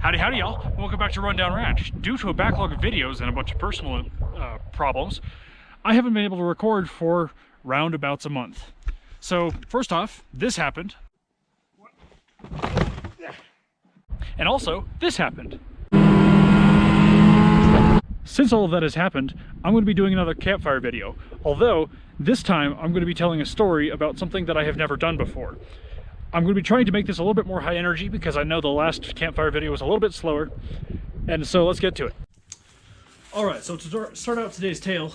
Howdy howdy y'all, welcome back to Rundown Ranch. Due to a backlog of videos and a bunch of personal problems, I haven't been able to record for roundabouts a month. So first off, this happened. And also, this happened. Since all of that has happened, I'm going to be doing another campfire video. Although, this time I'm going to be telling a story about something that I have never done before. I'm going to be trying to make this a little bit more high energy because I know the last campfire video was a little bit slower. And so let's get to it. Alright, so to start out today's tale,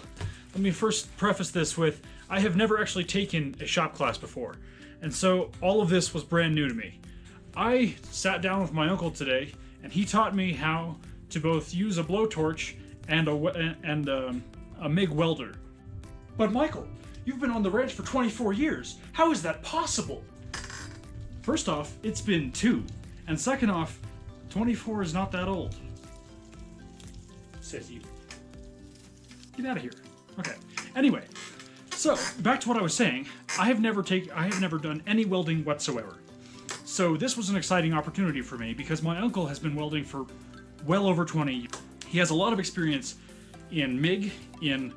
let me first preface this with, I have never actually taken a shop class before. And so all of this was brand new to me. I sat down with my uncle today and he taught me how to both use a blowtorch and a MIG welder. But Michael, you've been on the ranch for 24 years. How is that possible? First off, it's been 2. And second off, 24 is not that old. Says you. Get out of here. Okay. Anyway, so back to what I was saying. I have never done any welding whatsoever. So this was an exciting opportunity for me because my uncle has been welding for well over 20 years. He has a lot of experience in MIG, in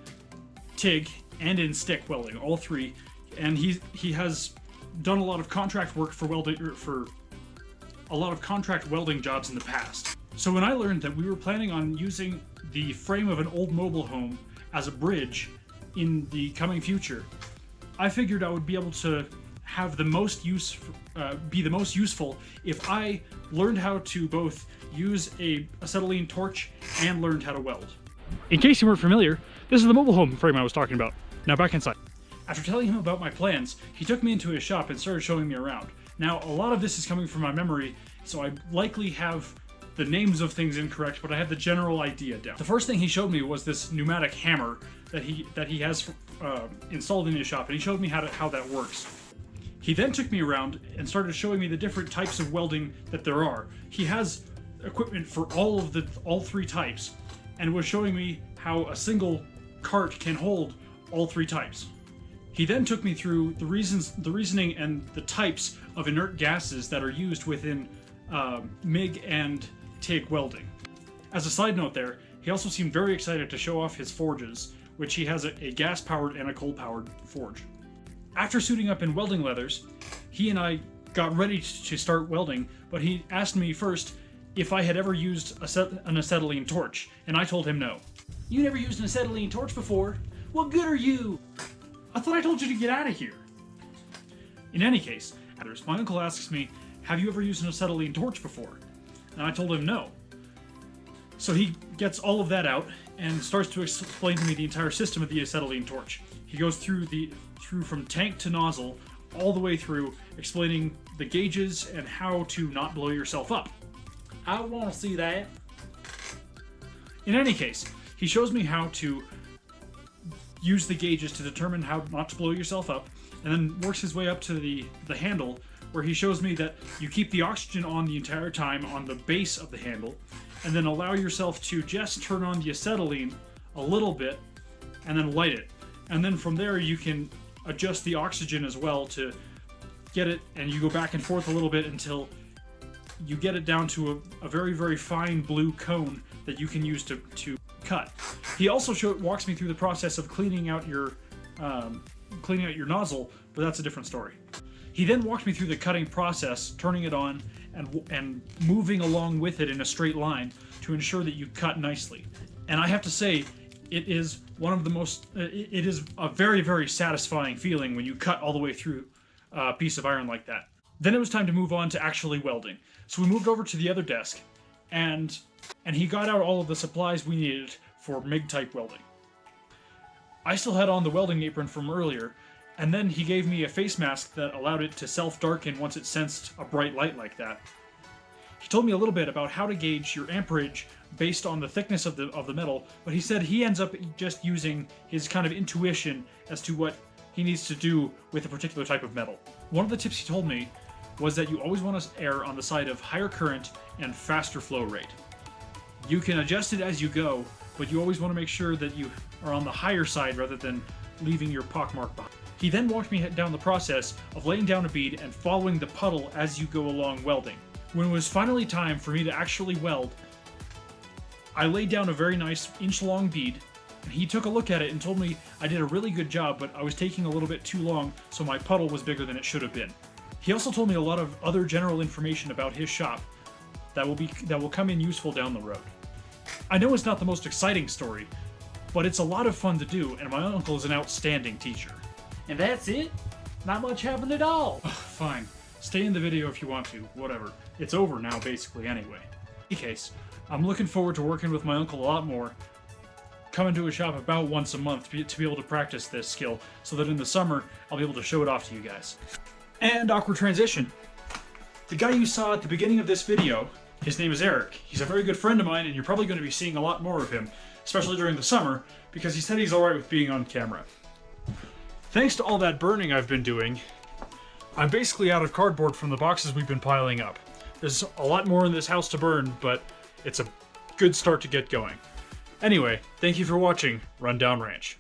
TIG, and in stick welding, all three. And he has done a lot of contract work for a lot of contract welding jobs in the past. So when I learned that we were planning on using the frame of an old mobile home as a bridge in the coming future, I figured I would be able to have the most use, be the most useful if I learned how to both use a acetylene torch and learned how to weld. In case you weren't familiar, this is the mobile home frame I was talking about. Now back inside. After telling him about my plans, he took me into his shop and started showing me around. Now, a lot of this is coming from my memory, so I likely have the names of things incorrect, but I have the general idea down. The first thing he showed me was this pneumatic hammer that he has installed in his shop, and he showed me how that works. He then took me around and started showing me the different types of welding that there are. He has equipment for all 3 types, and was showing me how a single cart can hold all 3 types. He then took me through the reasoning and the types of inert gases that are used within MIG and TIG welding. As a side note there, he also seemed very excited to show off his forges, which he has a gas-powered and a coal-powered forge. After suiting up in welding leathers, he and I got ready to start welding, but he asked me first if I had ever used an acetylene torch, and I told him no. You never used an acetylene torch before? What good are you? I thought I told you to get out of here. In any case, my uncle asks me, have you ever used an acetylene torch before? And I told him no. So he gets all of that out and starts to explain to me the entire system of the acetylene torch. He goes through from tank to nozzle, all the way through, explaining the gauges and how to not blow yourself up. I want to see that. In any case, he shows me how to use the gauges to determine how not to blow yourself up, and then works his way up to the handle, where he shows me that you keep the oxygen on the entire time on the base of the handle, and then allow yourself to just turn on the acetylene a little bit, and then light it. And then from there you can adjust the oxygen as well to get it, and you go back and forth a little bit until you get it down to a very, very fine blue cone that you can use to cut. He also walks me through the process of cleaning out your nozzle, but that's a different story. He then walked me through the cutting process, turning it on and moving along with it in a straight line to ensure that you cut nicely. And I have to say, it is it is a very, very satisfying feeling when you cut all the way through a piece of iron like that. Then it was time to move on to actually welding. So we moved over to the other desk, and he got out all of the supplies we needed for MIG-type welding. I still had on the welding apron from earlier, and then he gave me a face mask that allowed it to self-darken once it sensed a bright light like that. He told me a little bit about how to gauge your amperage based on the thickness of the metal, but he said he ends up just using his kind of intuition as to what he needs to do with a particular type of metal. One of the tips he told me was that you always want to err on the side of higher current and faster flow rate. You can adjust it as you go, but you always want to make sure that you are on the higher side rather than leaving your pockmark behind. He then walked me down the process of laying down a bead and following the puddle as you go along welding. When it was finally time for me to actually weld, I laid down a very nice inch-long bead, and he took a look at it and told me I did a really good job, but I was taking a little bit too long, so my puddle was bigger than it should have been. He also told me a lot of other general information about his shop that will come in useful down the road. I know it's not the most exciting story, but it's a lot of fun to do, and my uncle is an outstanding teacher. And that's it? Not much happened at all. Fine. Stay in the video if you want to. Whatever. It's over now, basically, anyway. In any case, I'm looking forward to working with my uncle a lot more, coming to his shop about once a month to be able to practice this skill, so that in the summer, I'll be able to show it off to you guys. And awkward transition. The guy you saw at the beginning of this video, his name is Eric. He's a very good friend of mine, and you're probably going to be seeing a lot more of him, especially during the summer, because he said he's alright with being on camera. Thanks to all that burning I've been doing, I'm basically out of cardboard from the boxes we've been piling up. There's a lot more in this house to burn, but it's a good start to get going. Anyway, thank you for watching Rundown Ranch.